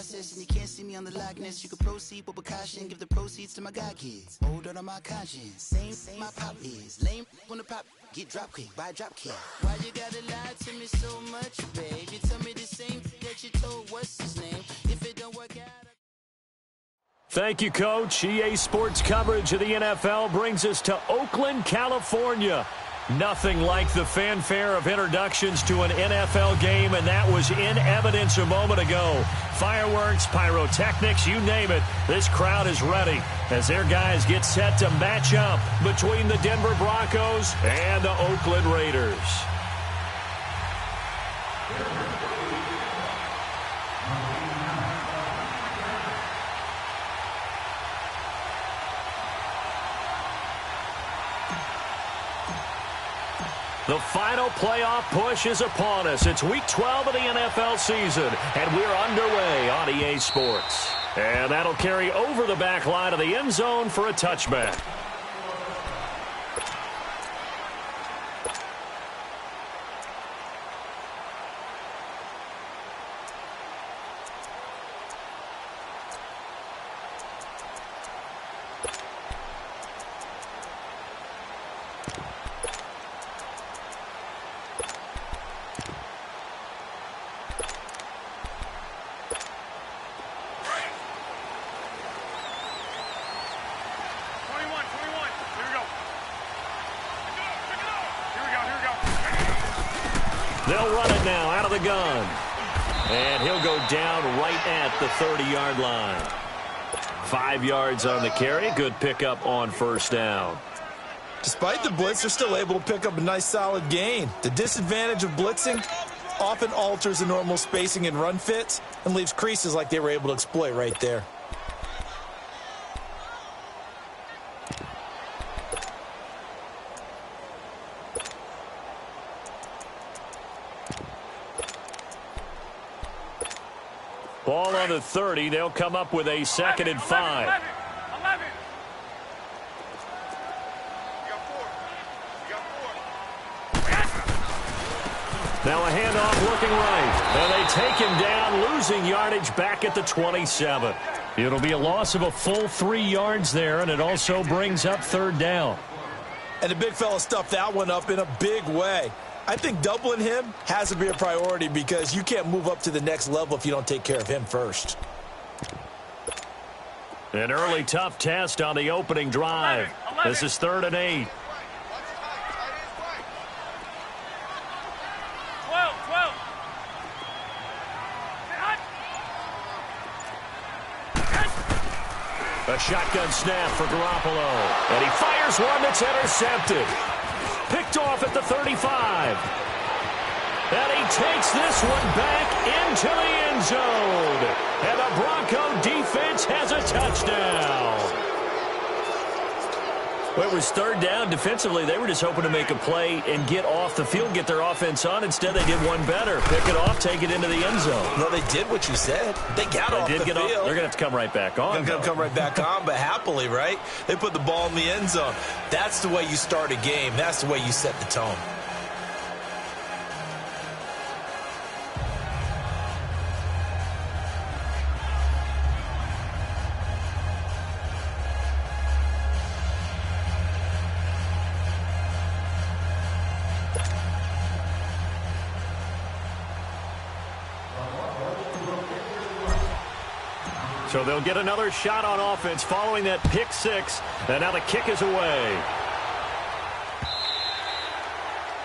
process, and you can't see me on the likeness. You can proceed with precaution, give the proceeds to my God kids. Hold on my conscience, same my pop is. Lame on the pop, get drop quick, buy drop kick. Why you gotta lie to me so much, babe? You tell me the same that you told what's his name. If it don't work out. Thank you, Coach. EA Sports coverage of the NFL brings us to Oakland, California. Nothing like the fanfare of introductions to an NFL game, and that was in evidence a moment ago. Fireworks, pyrotechnics, you name it. This crowd is ready as their guys get set to match up between the Denver Broncos and the Oakland Raiders. The final playoff push is upon us. It's Week 12 of the NFL season, and we're underway on EA Sports. And that'll carry over the back line of the end zone for a touchback. They'll run it now out of the gun. And he'll go down right at the 30-yard line. 5 yards on the carry. Good pickup on first down. Despite the blitz, they're still able to pick up a nice solid gain. The disadvantage of blitzing often alters the normal spacing and run fits and leaves creases like they were able to exploit right there. Ball on the 30. They'll come up with a 2nd and 5. 11. Now a handoff looking right. And they take him down, losing yardage back at the 27. It'll be a loss of a full 3 yards there, and it also brings up 3rd down. And the big fella stuffed that one up in a big way. I think doubling him has to be a priority because you can't move up to the next level if you don't take care of him first. An early tough test on the opening drive. 11. This is 3rd and 8. 12. A shotgun snap for Garoppolo. And he fires one that's intercepted. Picked off at the 35. And he takes this one back into the end zone. And the Bronco defense has a touchdown. Well, it was 3rd down. Defensively, they were just hoping to make a play and get off the field, get their offense on. Instead, they did one better. Pick it off, take it into the end zone. No, they did what you said. They got off the field. They're going to have to come right back on. They're going to come right back on, but happily, right? They put the ball in the end zone. That's the way you start a game. That's the way you set the tone. So they'll get another shot on offense following that pick 6. And now the kick is away.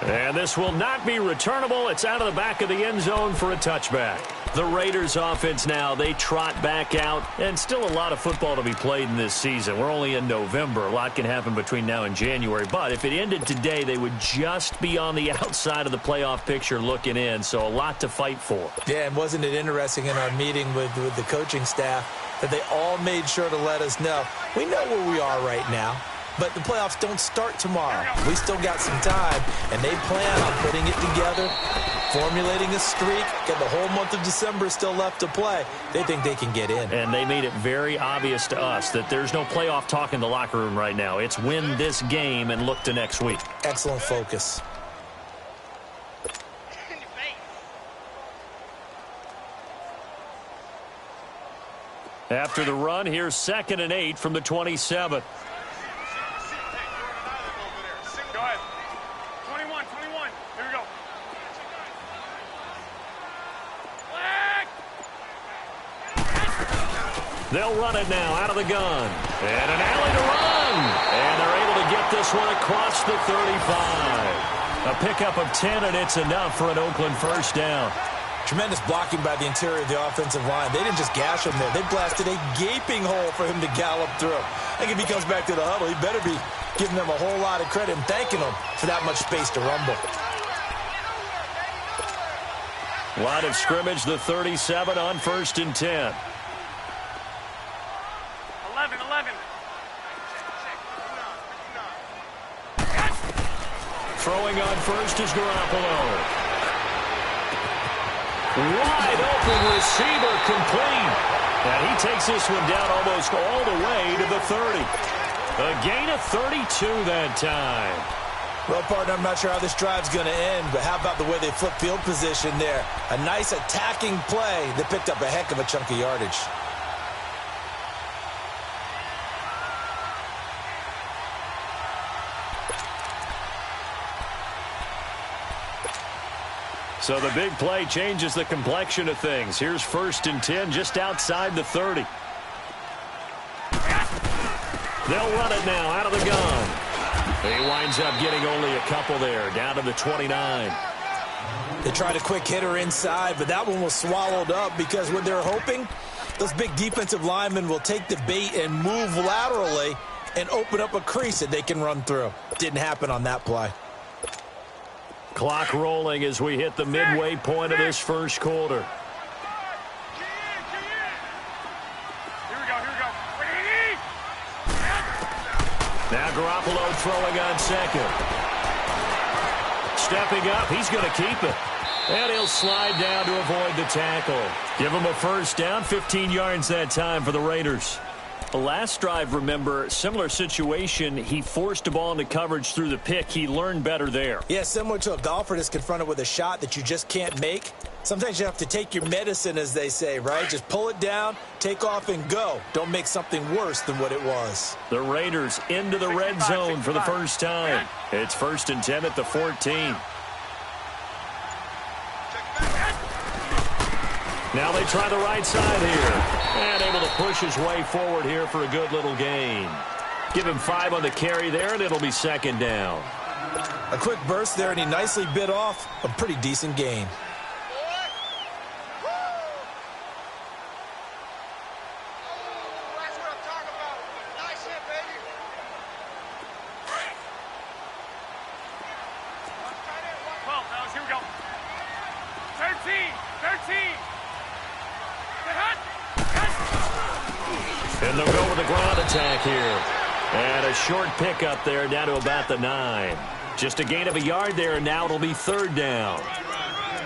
And this will not be returnable. It's out of the back of the end zone for a touchback. The Raiders offense now, they trot back out. And still a lot of football to be played in this season. We're only in November. A lot can happen between now and January. But if it ended today, they would just be on the outside of the playoff picture looking in. So a lot to fight for. Yeah, and wasn't it interesting in our meeting with the coaching staff that they all made sure to let us know, we know where we are right now, but the playoffs don't start tomorrow. We still got some time, and they plan on putting it together, formulating a streak, and the whole month of December still left to play. They think they can get in. And they made it very obvious to us that there's no playoff talk in the locker room right now. It's win this game and look to next week. Excellent focus. After the run, here's 2nd and 8 from the 27. Go ahead. 21. Here we go. They'll run it now out of the gun. And an alley to run. And they're able to get this one across the 35. A pickup of 10, and it's enough for an Oakland first down. Tremendous blocking by the interior of the offensive line. They didn't just gash him there. They blasted a gaping hole for him to gallop through. I think if he comes back to the huddle, he better be giving them a whole lot of credit and thanking them for that much space to rumble. Line of scrimmage, the 37 on 1st and 10. 11. Throwing on first is Garoppolo. Wide open receiver, complete. And he takes this one down almost all the way to the 30. A gain of 32 that time. Well, partner, I'm not sure how this drive's going to end, but how about the way they flip field position there? A nice attacking play that picked up a heck of a chunk of yardage. So the big play changes the complexion of things. Here's 1st and 10 just outside the 30. They'll run it now out of the gun. He winds up getting only a couple there, down to the 29. They tried a quick hitter inside, but that one was swallowed up because what they're hoping, those big defensive linemen will take the bait and move laterally and open up a crease that they can run through. Didn't happen on that play. Clock rolling as we hit the midway point of this first quarter. Here we go. Now Garoppolo throwing on second. Stepping up, he's going to keep it. And he'll slide down to avoid the tackle. Give him a first down, 15 yards that time for the Raiders. The last drive, remember, similar situation. He forced a ball into coverage through the pick. He learned better there. Yeah, similar to a golfer that's confronted with a shot that you just can't make. Sometimes you have to take your medicine, as they say, right? Just pull it down, take off, and go. Don't make something worse than what it was. The Raiders into the red zone for the first time. It's 1st and 10 at the 14. Now they try the right side here. And able to push his way forward here for a good little gain. Give him 5 on the carry there, and it'll be 2nd down. A quick burst there, and he nicely bit off a pretty decent gain. Here we go. 13. And they'll go with the ground attack here. And a short pickup there down to about the 9. Just a gain of a yard there, and now it'll be 3rd down.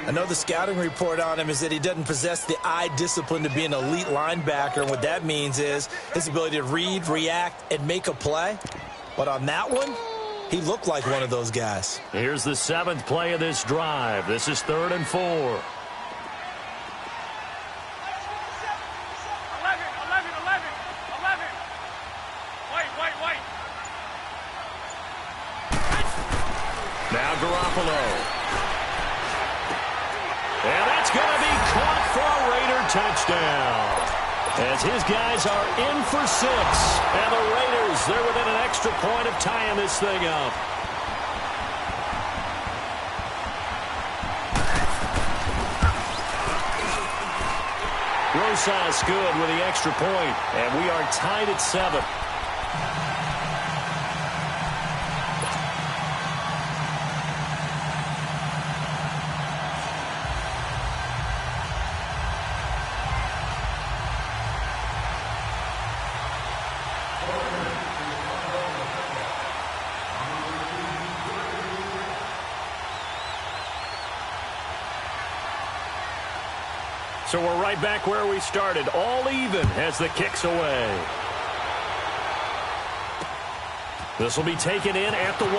I know the scouting report on him is that he doesn't possess the eye discipline to be an elite linebacker, and what that means is his ability to read, react, and make a play. But on that one, he looked like one of those guys. Here's the 7th play of this drive. This is 3rd and 4. Now Garoppolo. And that's going to be caught for a Raider touchdown. As his guys are in for 6. And the Raiders, they're within an extra point of tying this thing up. Rosas good with the extra point. And we are tied at 7. So we're right back where we started, all even as the kick's away. This will be taken in at the 1.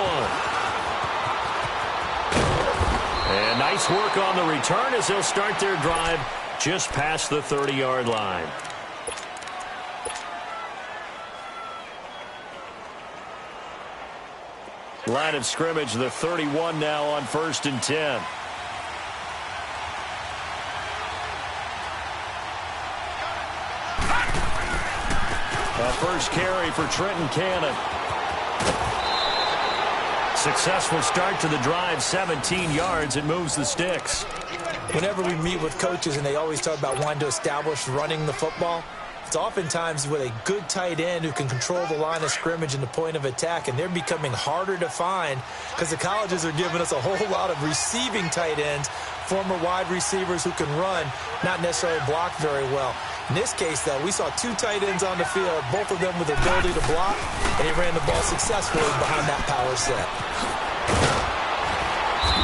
And nice work on the return as they'll start their drive just past the 30-yard line. Line of scrimmage, the 31 now on 1st and 10. A first carry for Trenton Cannon. Successful start to the drive, 17 yards. It moves the sticks. Whenever we meet with coaches and they always talk about wanting to establish running the football, it's oftentimes with a good tight end who can control the line of scrimmage and the point of attack, and they're becoming harder to find because the colleges are giving us a whole lot of receiving tight ends, former wide receivers who can run, not necessarily block very well. In this case, though, we saw 2 tight ends on the field, both of them with the ability to block, and he ran the ball successfully behind that power set.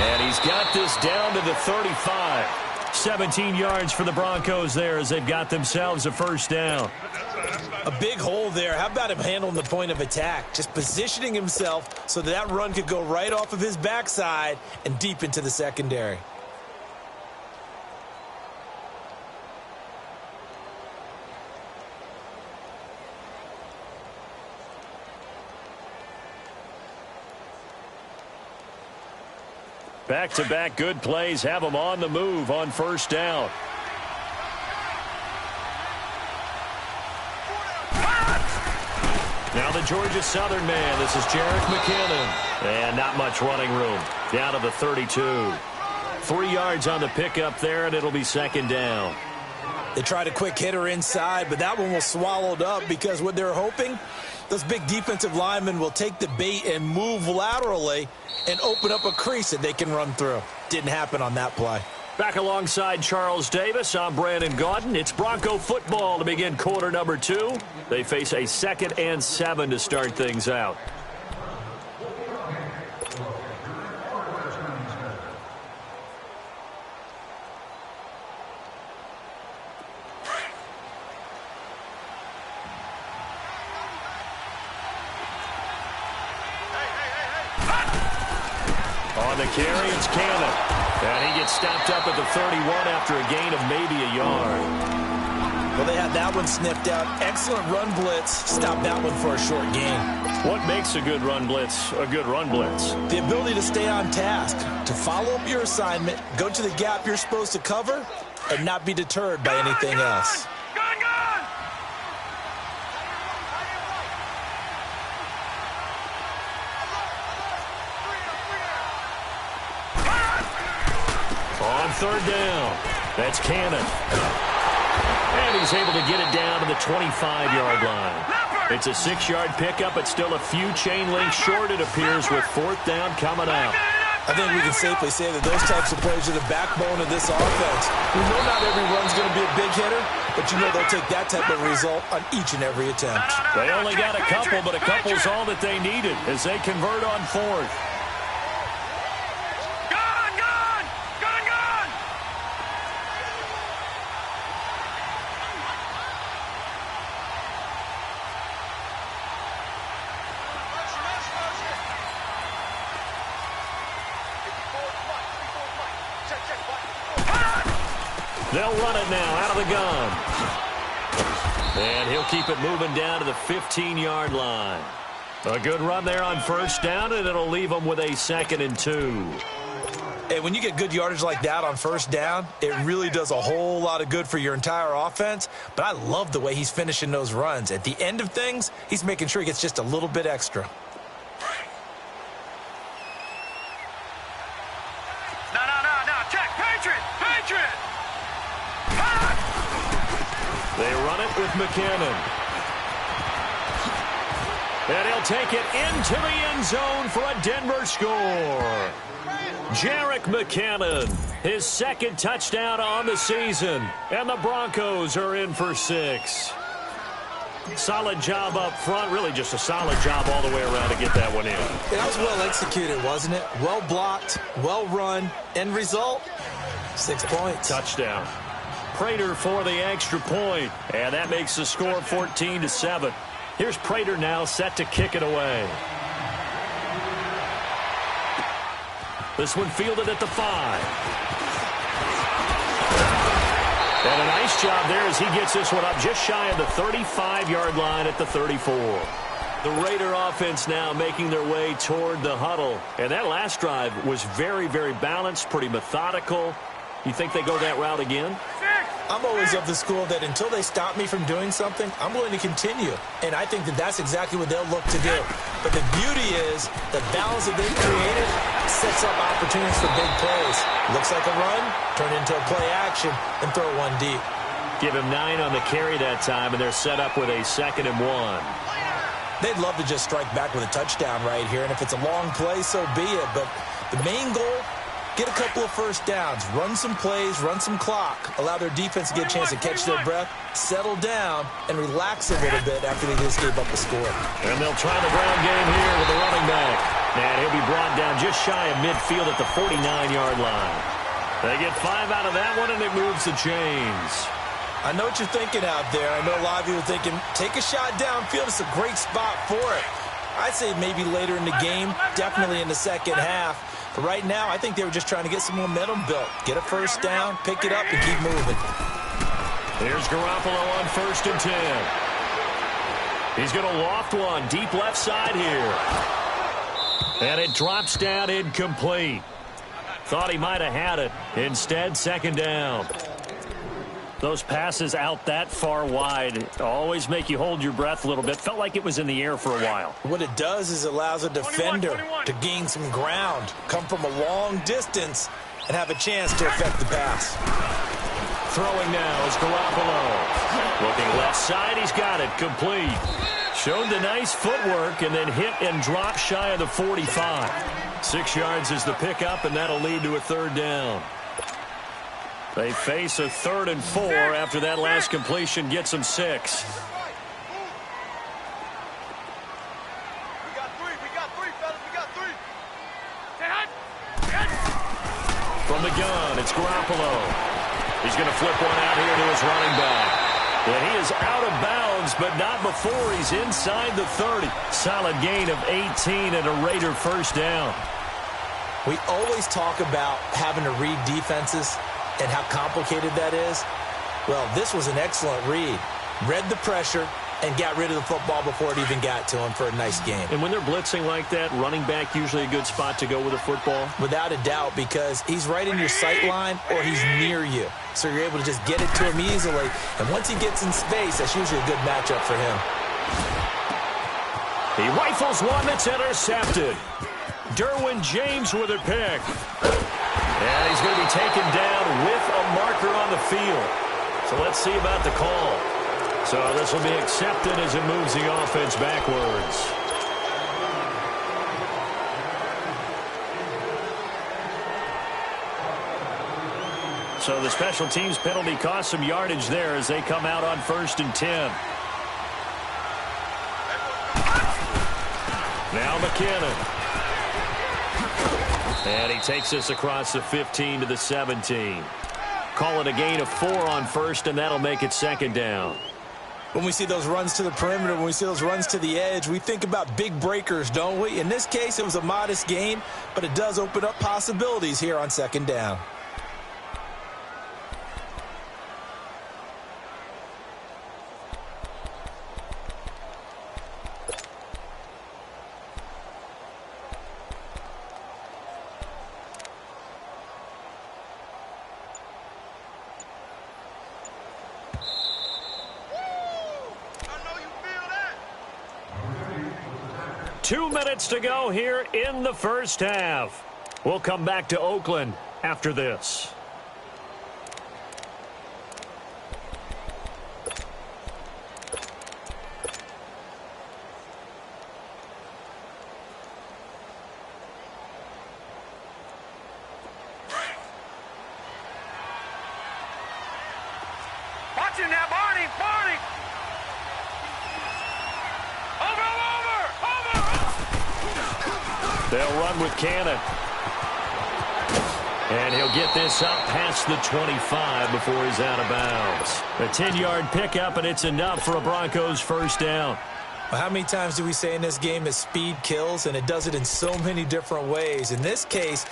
And he's got this down to the 35. 17 yards for the Broncos there as they've got themselves a first down. A big hole there. How about him handling the point of attack? Just positioning himself so that run could go right off of his backside and deep into the secondary. Back-to-back good plays have them on the move on first down. Now the Georgia Southern man. This is Jerick McKinnon. And not much running room. Down to the 32. 3 yards on the pickup there, and it'll be second down. They tried a quick hitter inside, but that one was swallowed up because what they're hoping, those big defensive linemen will take the bait and move laterally and open up a crease that they can run through. Didn't happen on that play. Back alongside Charles Davis, I'm Brandon Gaudin. It's Bronco football to begin quarter number 2. They face a 2nd and 7 to start things out. On the carry, it's Cannon. And he gets stopped up at the 31 after a gain of maybe a yard. Well, they had that one sniffed out. Excellent run blitz. Stopped that one for a short gain. What makes a good run blitz a good run blitz? The ability to stay on task, to follow up your assignment, go to the gap you're supposed to cover, and not be deterred by anything else. On third down, that's Cannon. And he's able to get it down to the 25-yard line. It's a 6-yard pickup, but still a few chain links short, it appears, with 4th down coming up. I think we can safely say that those types of plays are the backbone of this offense. We know not every run's going to be a big hitter, but you know they'll take that type of result on each and every attempt. They only got a couple, but a couple's all that they needed as they convert on 4th. They'll run it now out of the gun. And he'll keep it moving down to the 15-yard line. A good run there on first down, and it'll leave them with a 2nd and 2. And when you get good yardage like that on first down, it really does a whole lot of good for your entire offense. But I love the way he's finishing those runs. At the end of things, he's making sure he gets just a little bit extra. Check, Patriot! They run it with McKinnon. And he'll take it into the end zone for a Denver score. Jerick McKinnon, his 2nd touchdown on the season. And the Broncos are in for 6. Solid job up front. Really just a solid job all the way around to get that one in. That was well executed, wasn't it? Well blocked, well run. End result, 6 points. Touchdown. Prater for the extra point. And that makes the score 14-7. Here's Prater now set to kick it away. This one fielded at the 5. And a nice job there as he gets this one up just shy of the 35-yard line at the 34. The Raider offense now making their way toward the huddle. And that last drive was very, very balanced, pretty methodical. You think they go that route again? I'm always of the school that until they stop me from doing something, I'm going to continue. And I think that that's exactly what they'll look to do. But the beauty is the balance that they've created sets up opportunities for big plays. Looks like a run, turn into a play action, and throw one deep. Give him 9 on the carry that time, and they're set up with a 2nd and 1. They'd love to just strike back with a touchdown right here, and if it's a long play, so be it. But the main goal, get a couple of first downs, run some plays, run some clock, allow their defense to get a chance to catch their breath, settle down, and relax a little bit after they just gave up the score. And they'll try the ground game here with the running back. And he'll be brought down just shy of midfield at the 49-yard line. They get 5 out of that one, and it moves the chains. I know what you're thinking out there. I know a lot of you are thinking, take a shot downfield. It's a great spot for it. I'd say maybe later in the game, definitely in the second half. But right now, I think they were just trying to get some momentum built. Get a first down, pick it up, and keep moving. Here's Garoppolo on 1st and 10. He's going to loft one deep left side here. And it drops down incomplete. Thought he might have had it. Instead, 2nd down. Those passes out that far wide always make you hold your breath a little bit. Felt like it was in the air for a while. What it does is it allows a defender 21. to gain some ground, come from a long distance, and have a chance to affect the pass. Throwing now is Garoppolo. Looking left side, he's got it. Complete. Showed the nice footwork and then hit and drop shy of the 45. 6 yards is the pickup, and that'll lead to a 3rd down. They face a 3rd and 4 after that last completion gets them 6. We got 3, fellas, we got 3. From the gun, it's Garoppolo. He's going to flip one out here to his running back. And he is out of bounds, but not before he's inside the 30. Solid gain of 18 and a Raider 1st down. We always talk about having to read defenses and how complicated that is. Well, this was an excellent read. Read the pressure and got rid of the football before it even got to him for a nice game. And when they're blitzing like that, running back usually a good spot to go with a football? Without a doubt, because he's right in your sight line or he's near you. So you're able to just get it to him easily. And once he gets in space, that's usually a good matchup for him. He rifles one that's intercepted. Derwin James with a pick. And he's going to be taken down with a marker on the field. So let's see about the call. So this will be accepted as it moves the offense backwards. So the special teams penalty cost some yardage there as they come out on 1st and 10. Now McKinnon. And he takes this across the 15 to the 17. Call it a gain of 4 on 1st, and that'll make it 2nd down. When we see those runs to the perimeter, when we see those runs to the edge, we think about big breakers, don't we? In this case, it was a modest gain, but it does open up possibilities here on 2nd down. Two minutes to go here in the 1st half. We'll come back to Oakland after this. Watch him now, Barney! They'll run with Cannon. And he'll get this up past the 25 before he's out of bounds. A 10-yard pickup, and it's enough for a Broncos 1st down. Well, how many times do we say in this game that speed kills, and it does it in so many different ways? In this case,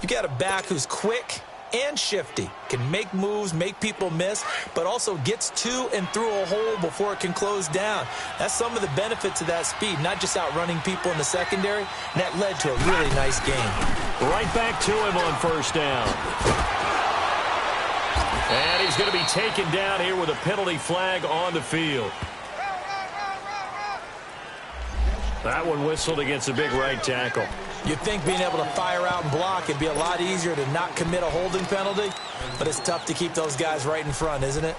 you got a back who's quick and shifty. Can make moves, make people miss, but also gets to and through a hole before it can close down. That's some of the benefits of that speed, not just outrunning people in the secondary. And that led to a really nice game. Right back to him on first down. And he's going to be taken down here with a penalty flag on the field. That one whistled against a big right tackle. You'd think being able to fire out and block would be a lot easier to not commit a holding penalty, but it's tough to keep those guys right in front, isn't it?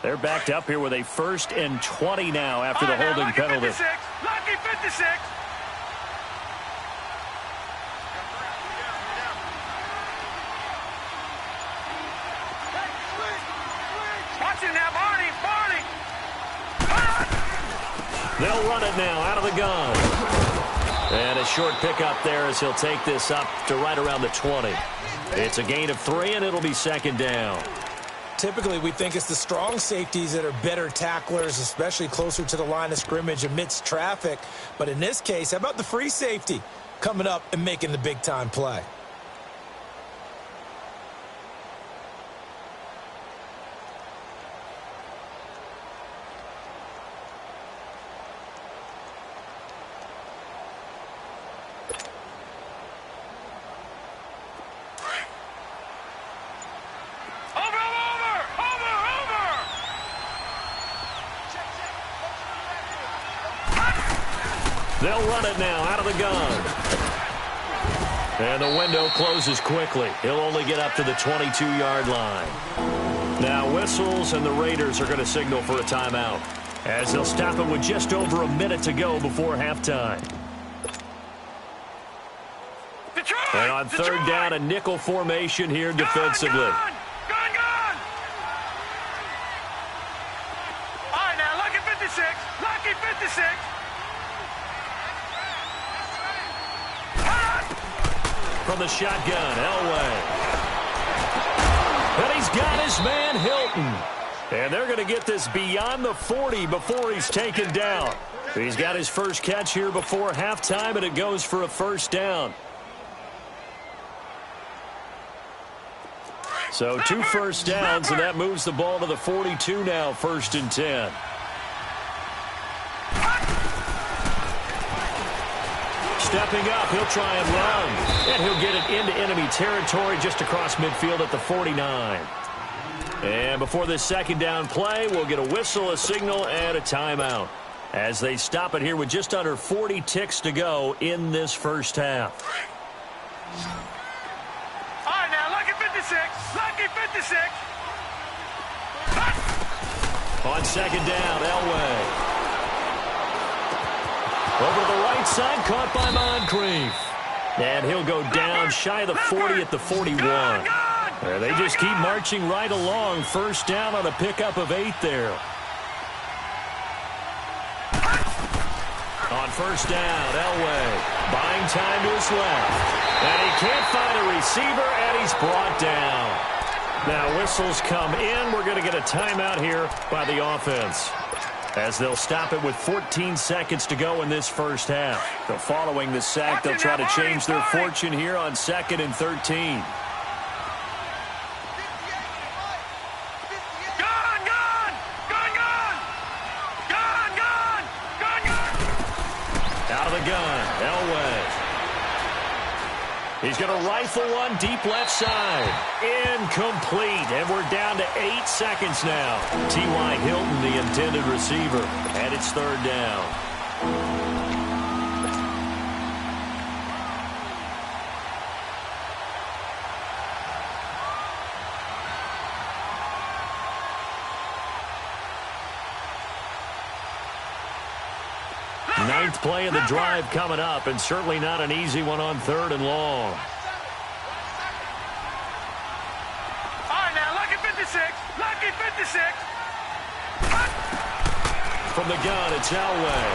They're backed up here with a 1st and 20 now after the holding penalty. 56. Lucky 56. Watch it now, Barney. They'll run it now out of the gun. And a short pickup there as he'll take this up to right around the 20. It's a gain of 3, and it'll be 2nd down. Typically, we think it's the strong safeties that are better tacklers, especially closer to the line of scrimmage amidst traffic. But in this case, how about the free safety coming up and making the big-time play? They'll run it now out of the gun. And the window closes quickly. He'll only get up to the 22-yard line. Now whistles, and the Raiders are going to signal for a timeout, as they'll stop it with just over a minute to go before halftime. And on 3rd down, a nickel formation here defensively. Gun! All right, now, lucky 56. Lucky 56. From the shotgun, Elway. And he's got his man, Hilton. And they're going to get this beyond the 40 before he's taken down. He's got his first catch here before halftime, and it goes for a 1st down. So 2 first downs, and that moves the ball to the 42 now, 1st and 10. Stepping up, he'll try and run. And he'll get it into enemy territory just across midfield at the 49. And before this 2nd down play, we'll get a whistle, a signal, and a timeout, as they stop it here with just under 40 ticks to go in this first half. All right, now, lucky 56. Lucky 56. On 2nd down, Elway. Over to the right side, caught by Moncrief. And he'll go down shy of the 40 at the 41. They just keep marching right along. 1st down on a pickup of 8 there. On 1st down, Elway buying time to his left. And he can't find a receiver, and he's brought down. Now whistles come in. We're going to get a timeout here by the offense, as they'll stop it with 14 seconds to go in this first half. So following the sack, they'll try to change their fortune here on 2nd and 13. Out of the gun, Elway. He's going to rifle one deep left side. Incomplete, and we're down to 8 seconds now. T.Y. Hilton, the intended receiver, and it's 3rd down. Ninth play of the drive coming up, and certainly not an easy one on 3rd and long. All right, now, lucky 56. Lucky 56. From the gun, it's Elway.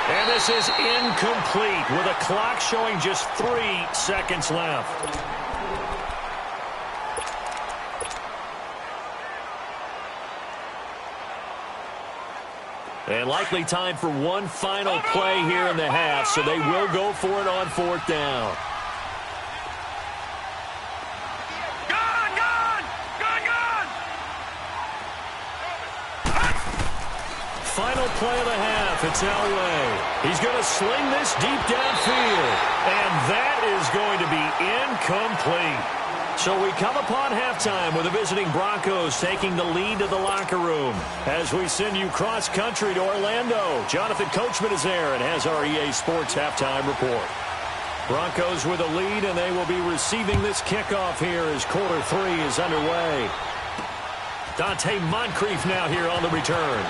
And this is incomplete with a clock showing just 3 seconds left. And likely time for one final play here in the half, so they will go for it on 4th down. Final play of the half. It's Elway. He's going to sling this deep downfield. And that is going to be incomplete. So we come upon halftime with the visiting Broncos taking the lead to the locker room. As we send you cross-country to Orlando, Jonathan Coachman is there and has our EA Sports halftime report. Broncos with a lead, and they will be receiving this kickoff here as quarter 3 is underway. Dante Moncrief now here on the return.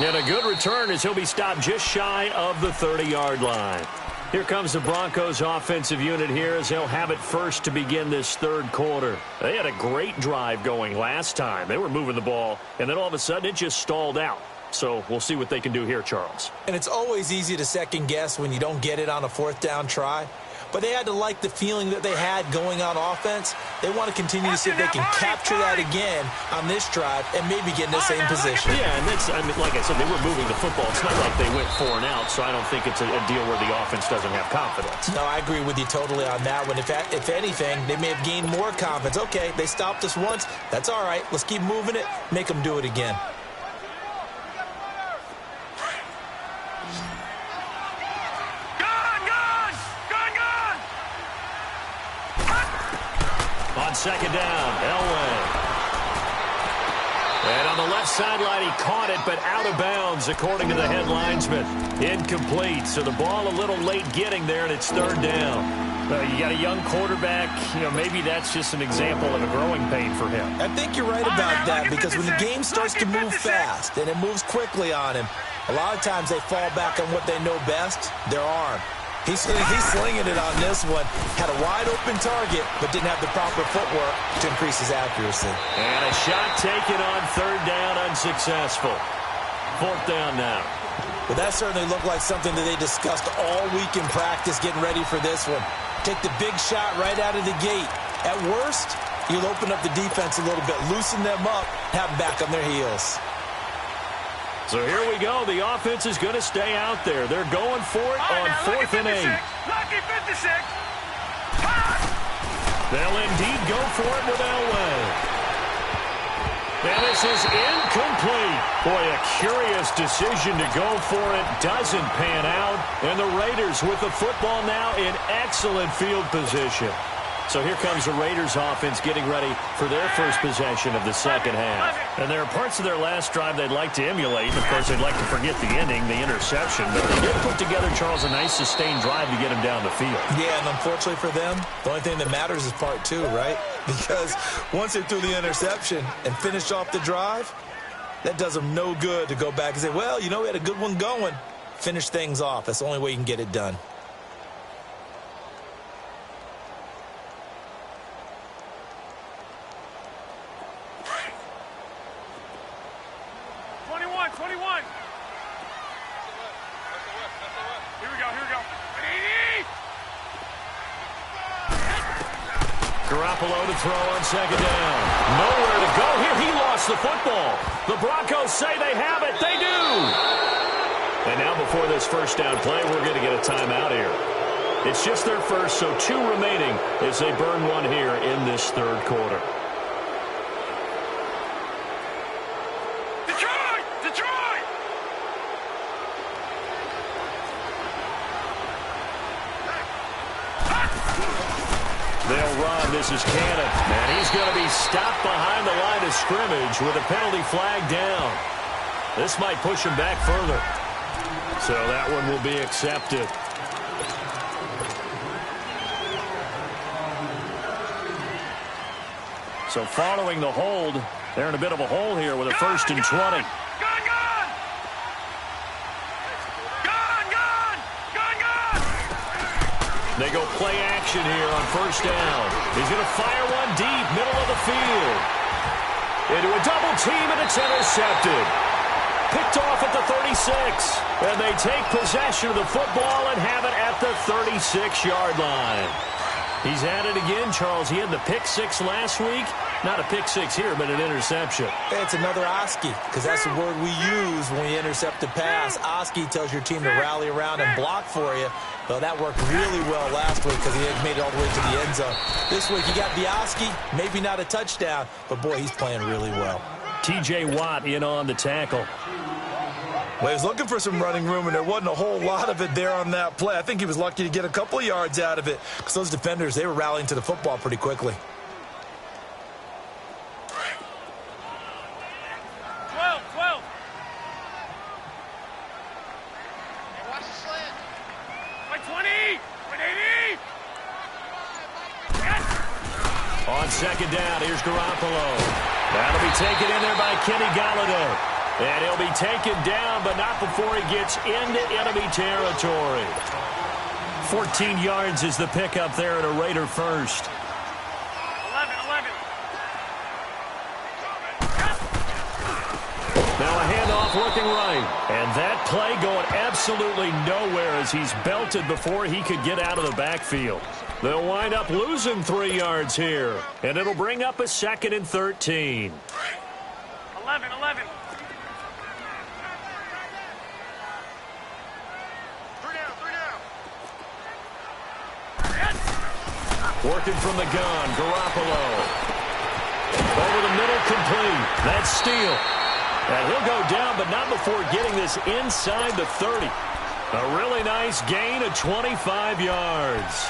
And a good return as he'll be stopped just shy of the 30-yard line. Here comes the Broncos offensive unit here as they'll have it first to begin this 3rd quarter. They had a great drive going last time. They were moving the ball, and then all of a sudden it just stalled out. So we'll see what they can do here, Charles. And it's always easy to second guess when you don't get it on a 4th down try. But they had to like the feeling that they had going on offense. They want to continue to see if they can capture that again on this drive and maybe get in the same position. Yeah, and that's, I mean, like I said, they were moving the football. It's not like they went 4 and out, so I don't think it's a deal where the offense doesn't have confidence. No, I agree with you totally on that one. If anything, they may have gained more confidence. Okay, they stopped us once. That's all right. Let's keep moving it. Make them do it again. On 2nd down, Elway. And on the left sideline, he caught it, but out of bounds, according to the head linesman. Incomplete, so the ball a little late getting there, and it's 3rd down. You got a young quarterback. You know, maybe that's just an example of a growing pain for him. I think you're right about that, because when the game starts to move fast and it moves quickly on him, a lot of times they fall back on what they know best, their arm. He's slinging it on this one. Had a wide-open target, but didn't have the proper footwork to increase his accuracy. And a shot taken on 3rd down, unsuccessful. 4th down now. Well, that certainly looked like something that they discussed all week in practice, getting ready for this one. Take the big shot right out of the gate. At worst, you'll open up the defense a little bit, loosen them up, have them back on their heels. So here we go. The offense is going to stay out there. They're going for it on 4th and 8. Lucky 56. They'll indeed go for it with Elway. And this is incomplete. Boy, a curious decision to go for it. Doesn't pan out. And the Raiders with the football now in excellent field position. So here comes the Raiders offense getting ready for their first possession of the 2nd half. And there are parts of their last drive they'd like to emulate. Of course, they'd like to forget the ending, the interception. But they did put together, Charles, a nice sustained drive to get him down the field. Yeah, and unfortunately for them, the only thing that matters is part 2, right? Because once they threw the interception and finished off the drive, that does them no good to go back and say, well, you know, we had a good one going. Finish things off. That's the only way you can get it done. Garoppolo to throw on 2nd down. Nowhere to go here. He lost the football. The Broncos say they have it. They do. And now before this 1st down play, we're going to get a timeout here. It's just their first, so 2 remaining as they burn one here in this 3rd quarter. They'll run. This is Cannon. And he's going to be stopped behind the line of scrimmage with a penalty flag down. This might push him back further. So that one will be accepted. So following the hold, they're in a bit of a hole here with a 1st and 20. They go play action here on 1st down. He's going to fire one deep, middle of the field. Into a double team, and it's intercepted. Picked off at the 36. And they take possession of the football and have it at the 36-yard line. He's at it again, Charles. He had the pick six last week. Not a pick six here, but an interception. It's another Oski, because that's the word we use when we intercept a pass. Oski tells your team to rally around and block for you. Well, that worked really well last week because he had made it all the way to the end zone. This week, you got the Oski, maybe not a touchdown, but, boy, he's playing really well. T.J. Watt in on the tackle. Well, he was looking for some running room, and there wasn't a whole lot of it there on that play. I think he was lucky to get a couple of yards out of it because those defenders, they were rallying to the football pretty quickly. 12. Watch the slant. 120. 180. Yes. On second down, here's Garoppolo. That'll be taken in there by Kenny Golladay. And he'll be taken down, but not before he gets into enemy territory. 14 yards is the pickup there at a Raider first. 11. Now a handoff looking right. And that play going absolutely nowhere as he's belted before he could get out of the backfield. They'll wind up losing 3 yards here. And it'll bring up a 2nd and 13. 11. Working from the gun, Garoppolo. Over the middle, complete. That's Steele. And he'll go down, but not before getting this inside the 30. A really nice gain of 25 yards.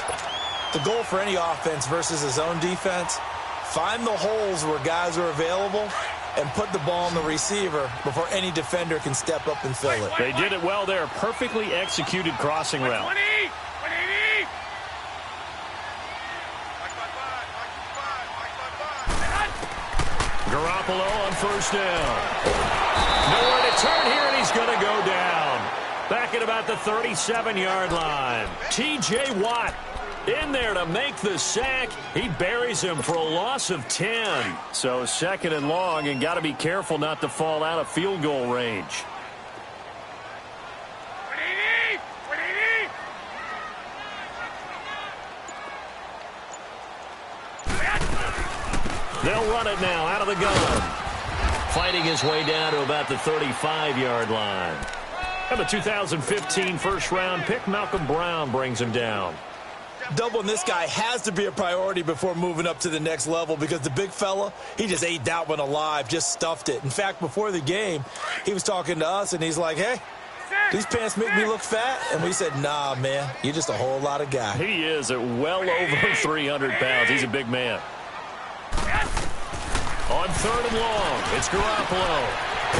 The goal for any offense versus his own defense, find the holes where guys are available and put the ball on the receiver before any defender can step up and fill it. They did it well there. Perfectly executed crossing route. 180. Garoppolo on first down. Nowhere to turn here, and he's going to go down. Back at about the 37-yard line. T.J. Watt in there to make the sack. He buries him for a loss of 10. So 2nd and long, and got to be careful not to fall out of field goal range. 180. They'll run it now out of the gun. Fighting his way down to about the 35-yard line. And the 2015 first-round pick, Malcolm Brown, brings him down. Doubling this guy has to be a priority before moving up to the next level because the big fella, he just ate that one alive, just stuffed it. In fact, before the game, he was talking to us, and he's like, hey, these pants make me look fat? And we said, nah, man, you're just a whole lot of guy. He is at well over 300 pounds. He's a big man. On 3rd and long, it's Garoppolo.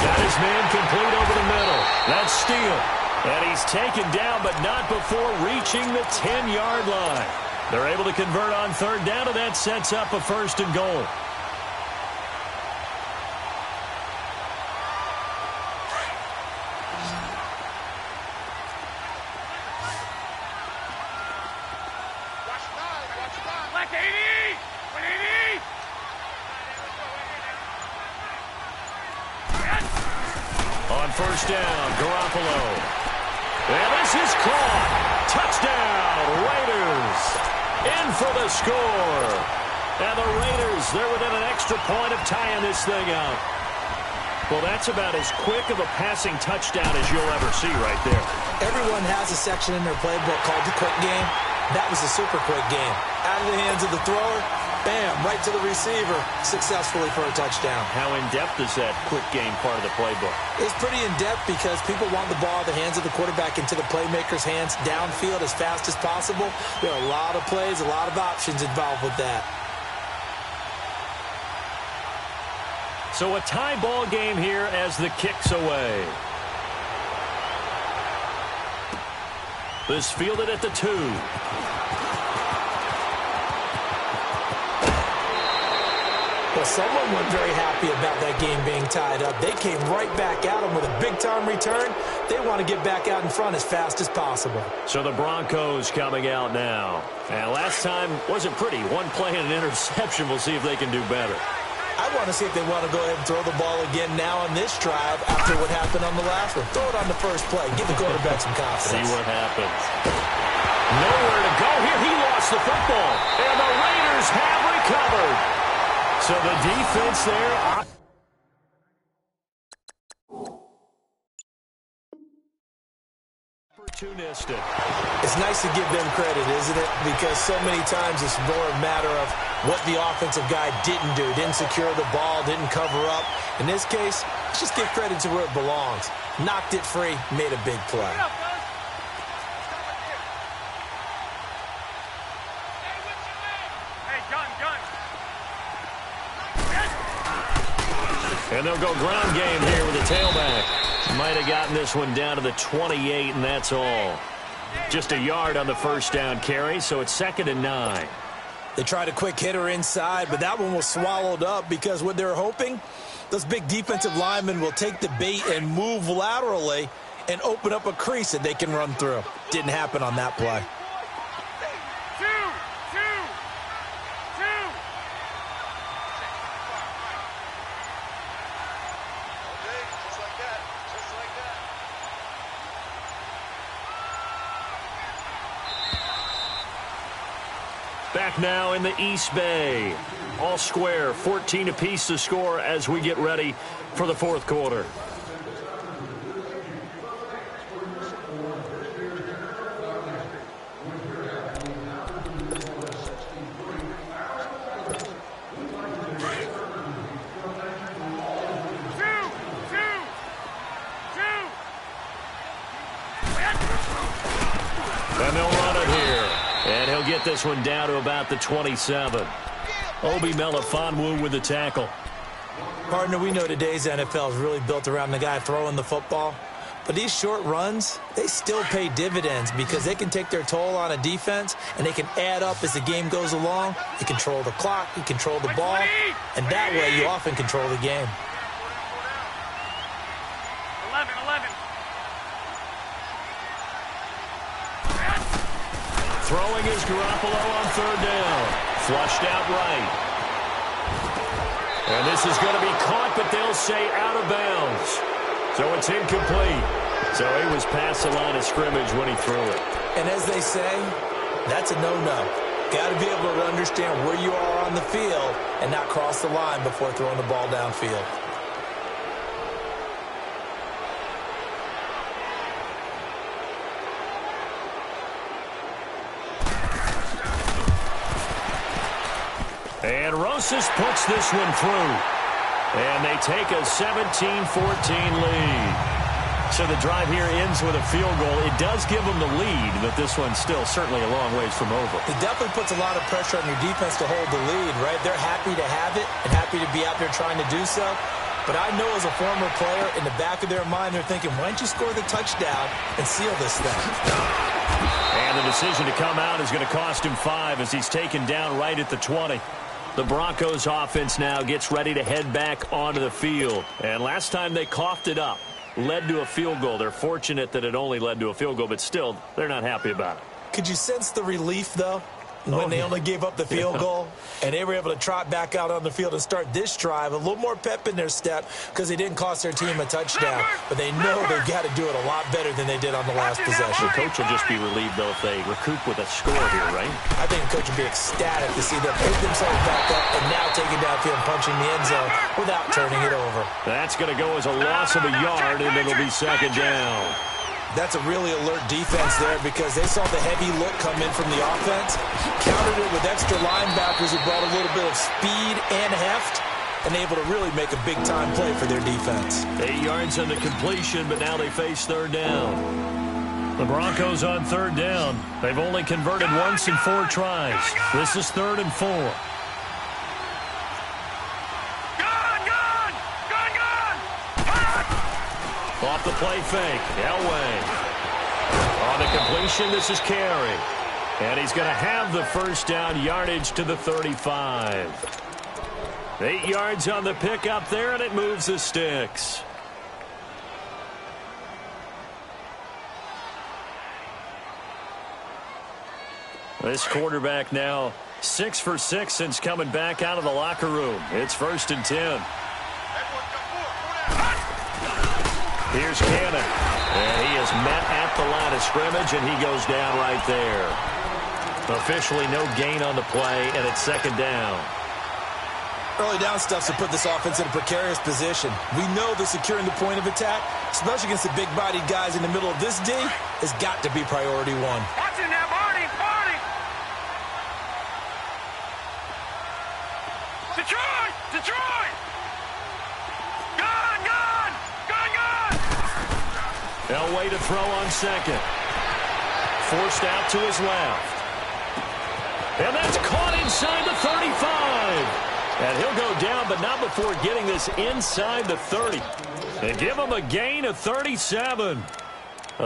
Got his man complete over the middle. That's Steele. And he's taken down, but not before reaching the 10-yard line. They're able to convert on 3rd down, and that sets up a 1st and goal. Black 80. 180. On first down, Garoppolo. And this is caught. Touchdown, Raiders. In for the score. And the Raiders, they're within an extra point of tying this thing out. Well, that's about as quick of a passing touchdown as you'll ever see right there. Everyone has a section in their playbook called the quick game. That was a super quick game. Out of the hands of the thrower, bam, right to the receiver, successfully for a touchdown. How in-depth is that quick game part of the playbook? It's pretty in-depth because people want the ball in the hands of the quarterback into the playmaker's hands downfield as fast as possible. There are a lot of plays, a lot of options involved with that. So a tie ball game here as the kick's away. This fielded at the 2. Well, someone wasn't very happy about that game being tied up. They came right back at them with a big-time return. They want to get back out in front as fast as possible. So the Broncos coming out now. And last time wasn't pretty. One play and an interception. We'll see if they can do better. I want to see if they want to go ahead and throw the ball again now on this drive after what happened on the last one. Throw it on the first play. Give the quarterback some confidence. See what happens. Nowhere to go here. He lost the football. And the Raiders have recovered. So the defense there. Opportunistic. It's nice to give them credit, isn't it? Because so many times it's more a matter of what the offensive guy didn't do. Didn't secure the ball, didn't cover up. In this case, let's just give credit to where it belongs. Knocked it free, made a big play. And they'll go ground game here with the tailback. Might have gotten this one down to the 28, and that's all. Just a yard on the first down carry, so it's 2nd and 9. They tried a quick hitter inside, but that one was swallowed up because what they're hoping, those big defensive linemen will take the bait and move laterally and open up a crease that they can run through. Didn't happen on that play. Back now in the East Bay. All square, 14 apiece to score as we get ready for the fourth quarter. And they'll run it here. And he'll get this one down to about the 27. Obi Melifonwu with the tackle. Partner, we know today's NFL is really built around the guy throwing the football. But these short runs, they still pay dividends because they can take their toll on a defense and they can add up as the game goes along. You control the clock, you control the ball, and that way you often control the game. 11. Throwing is Garoppolo on 3rd down. Flushed out right. And this is going to be caught, but they'll say out of bounds. So it's incomplete. So he was past the line of scrimmage when he threw it. And as they say, that's a no-no. Got to be able to understand where you are on the field and not cross the line before throwing the ball downfield. And Rosas puts this one through. And they take a 17-14 lead. So the drive here ends with a field goal. It does give them the lead, but this one's still certainly a long ways from over. It definitely puts a lot of pressure on your defense to hold the lead, right? They're happy to have it and happy to be out there trying to do so. But I know as a former player, in the back of their mind, they're thinking, why don't you score the touchdown and seal this thing? And the decision to come out is going to cost him 5 as he's taken down right at the 20. The Broncos offense now gets ready to head back onto the field. And last time they coughed it up, led to a field goal. They're fortunate that it only led to a field goal, but still, they're not happy about it. Could you sense the relief, though, when they only gave up the field goal and they were able to trot back out on the field and start this drive? A little more pep in their step because they didn't cost their team a touchdown, but they know they've got to do it a lot better than they did on the last possession. The coach will just be relieved, though, if they recoup with a score here, right? I think the coach would be ecstatic to see them pick themselves back up and now take it downfield and punching the end zone without turning it over. That's going to go as a loss of a yard, and it'll be 2nd down. That's a really alert defense there because they saw the heavy look come in from the offense, countered it with extra linebackers who brought a little bit of speed and heft, and able to really make a big-time play for their defense. 8 yards on the completion, but now they face 3rd down. The Broncos on 3rd down. They've only converted once in 4 tries. This is 3rd and 4. Off the play fake, Elway. On the completion, this is Carey. And he's going to have the first down, yardage to the 35. 8 yards on the pickup there, and it moves the sticks. This quarterback now 6 for 6 since coming back out of the locker room. It's 1st and 10. Here's Cannon. And he is met at the line of scrimmage, and he goes down right there. Officially no gain on the play, and it's second down. Early down stuff to put this offense in a precarious position. We know that securing the point of attack, especially against the big-bodied guys in the middle of this D, has got to be priority one. Watch it now, Barney! Detroit! Detroit! Gone! Elway to throw on second. Forced out to his left. And that's caught inside the 35. And he'll go down, but not before getting this inside the 30. And give him a gain of 37.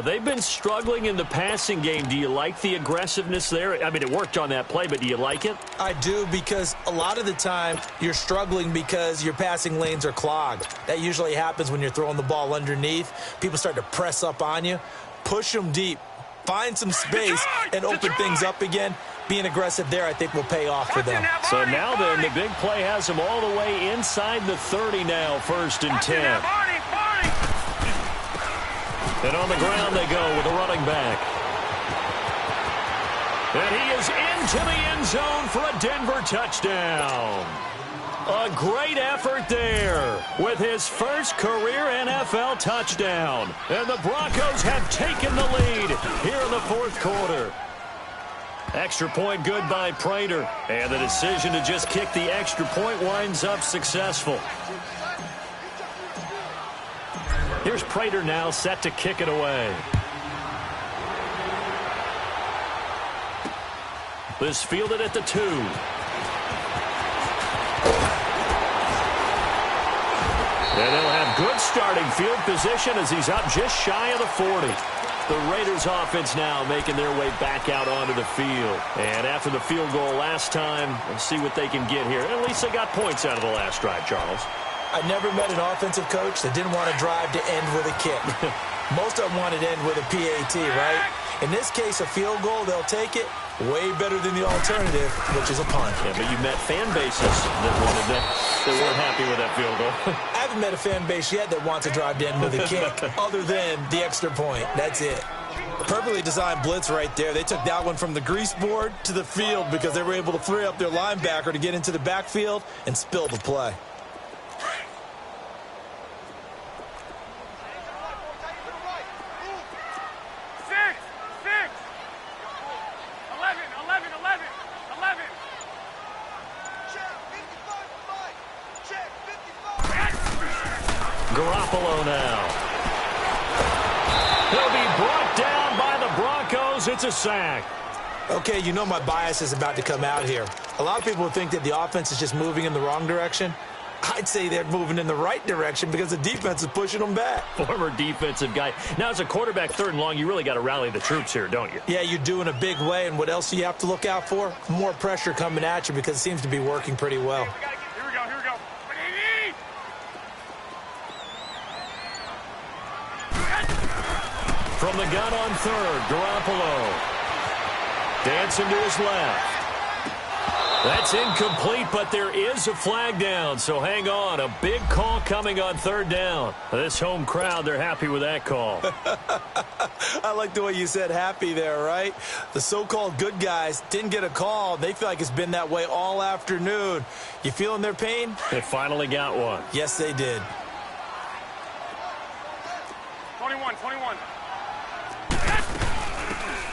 They've been struggling in the passing game. Do you like the aggressiveness there? I mean, it worked on that play, but do you like it? I do, because a lot of the time you're struggling because your passing lanes are clogged. That usually happens when you're throwing the ball underneath. People start to press up on you. Push them deep. Find some space and open things up again. Being aggressive there, I think, will pay off for them. So now then, the big play has them all the way inside the 30 now, 1st and 10. And on the ground they go with a running back. And he is into the end zone for a Denver touchdown. A great effort there with his first career NFL touchdown. And the Broncos have taken the lead here in the 4th quarter. Extra point good by Prater. And the decision to just kick the extra point winds up successful. Here's Prater now set to kick it away. This fielded at the 2. And they'll have good starting field position as he's up just shy of the 40. The Raiders offense now making their way back out onto the field. And after the field goal last time, let's see what they can get here. At least they got points out of the last drive, Charles. I never met an offensive coach that didn't want to drive to end with a kick. Most of them wanted to end with a PAT, right? In this case, a field goal, they'll take it. Way better than the alternative, which is a punt. Yeah, but you met fan bases that wanted that, that weren't happy with that field goal. I haven't met a fan base yet that wants to drive to end with a kick, other than the extra point. That's it. Perfectly designed blitz right there. They took that one from the grease board to the field because they were able to free up their linebacker to get into the backfield and spill the play. Garoppolo now. He'll be brought down by the Broncos. It's a sack. Okay, you know my bias is about to come out here. A lot of people think that the offense is just moving in the wrong direction. I'd say they're moving in the right direction because the defense is pushing them back. Former defensive guy. Now, as a quarterback, 3rd and long, you really got to rally the troops here, don't you? Yeah, you do in a big way. And what else do you have to look out for? More pressure coming at you because it seems to be working pretty well. Here we go. From the gun on 3rd, Garoppolo. Dancing to his left. That's incomplete, but there is a flag down, so hang on. A big call coming on 3rd down. This home crowd, they're happy with that call. I like the way you said happy there, right? The so-called good guys didn't get a call. They feel like it's been that way all afternoon. You feeling their pain? They finally got one. Yes, they did. 21.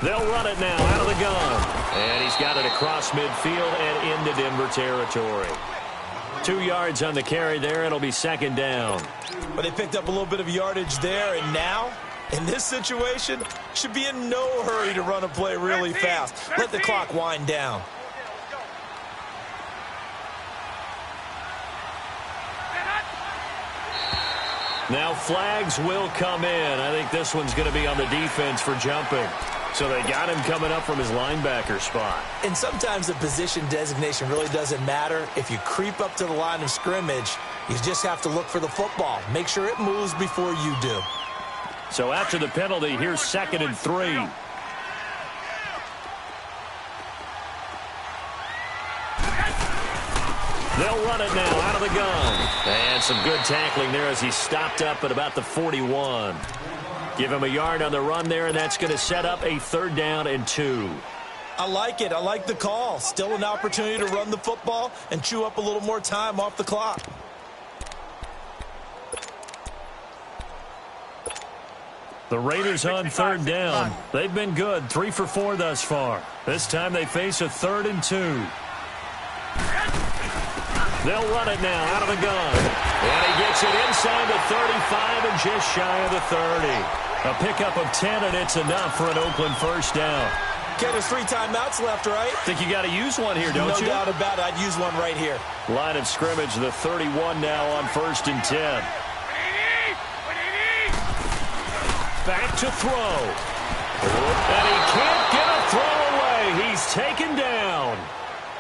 They'll run it now out of the gun. And he's got it across midfield and into Denver territory. 2 yards on the carry there. It'll be 2nd down. But they picked up a little bit of yardage there, and now, in this situation, should be in no hurry to run a play really fast. Let the clock wind down. Now flags will come in. I think this one's going to be on the defense for jumping. So they got him coming up from his linebacker spot. And sometimes the position designation really doesn't matter. If you creep up to the line of scrimmage, you just have to look for the football. Make sure it moves before you do. So after the penalty, here's 2nd and 3. They'll run it now out of the gun. And some good tackling there as he stopped up at about the 41. Give him a yard on the run there, and that's going to set up a 3rd down and 2. I like it. I like the call. Still an opportunity to run the football and chew up a little more time off the clock. The Raiders on 3rd down. They've been good, 3 for 4 thus far. This time they face a 3rd and 2. They'll run it now out of the gun. And he gets it inside the 35 and just shy of the 30. A pickup of 10, and it's enough for an Oakland 1st down. Okay, there's 3 timeouts left, right? Think you got to use one here, don't you? No doubt about it. I'd use one right here. Line of scrimmage, the 31 now on 1st and 10. Back to throw. And he can't get a throw away. He's taken down.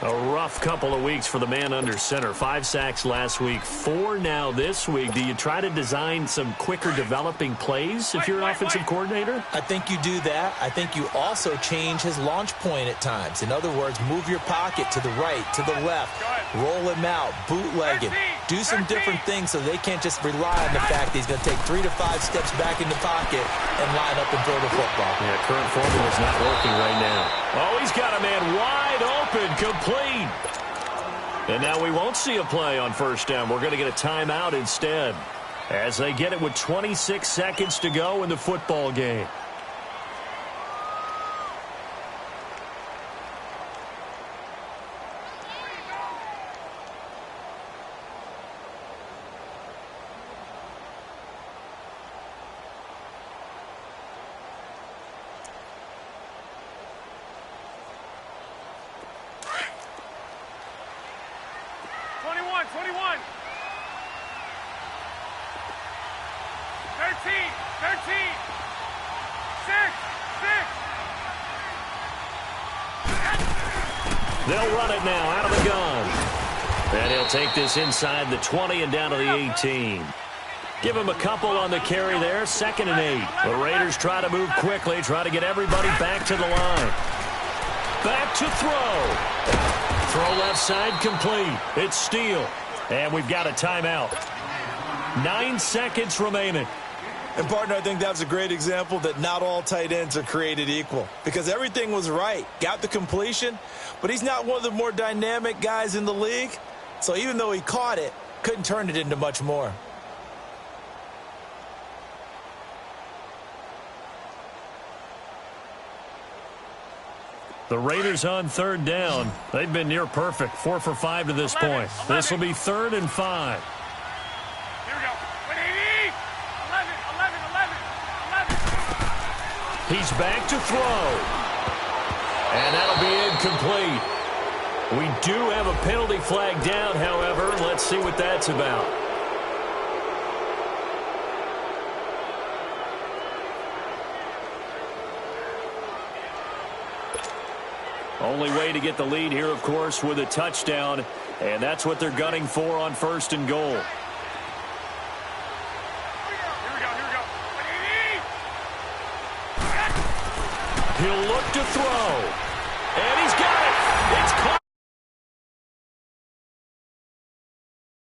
A rough couple of weeks for the man under center. 5 sacks last week, 4 now this week. Do you try to design some quicker developing plays if you're an offensive coordinator? I think you do that. I think you also change his launch point at times. In other words, move your pocket to the right, to the left, roll him out, bootleg him. Do some different things so they can't just rely on the fact that he's going to take 3 to 5 steps back in the pocket and line up and throw the football. Yeah, current formula is not working right now. Oh, he's got a man wide open, complete. And now we won't see a play on 1st down. We're going to get a timeout instead as they get it with 26 seconds to go in the football game. They'll run it now out of the gun. And he'll take this inside the 20 and down to the 18. Give him a couple on the carry there. 2nd and 8. The Raiders try to move quickly, try to get everybody back to the line. Back to throw. Throw left side complete. It's Steele. And we've got a timeout. 9 seconds remaining. And, partner, I think that's a great example that not all tight ends are created equal. Because everything was right. Got the completion, but he's not one of the more dynamic guys in the league. So even though he caught it, couldn't turn it into much more. The Raiders on 3rd down. They've been near perfect. 4 for 5 to this point. This will be 3rd and 5. He's back to throw. And that'll be incomplete. We do have a penalty flag down, however. Let's see what that's about. Only way to get the lead here, of course, with a touchdown. And that's what they're gunning for on 1st and goal. He'll look to throw.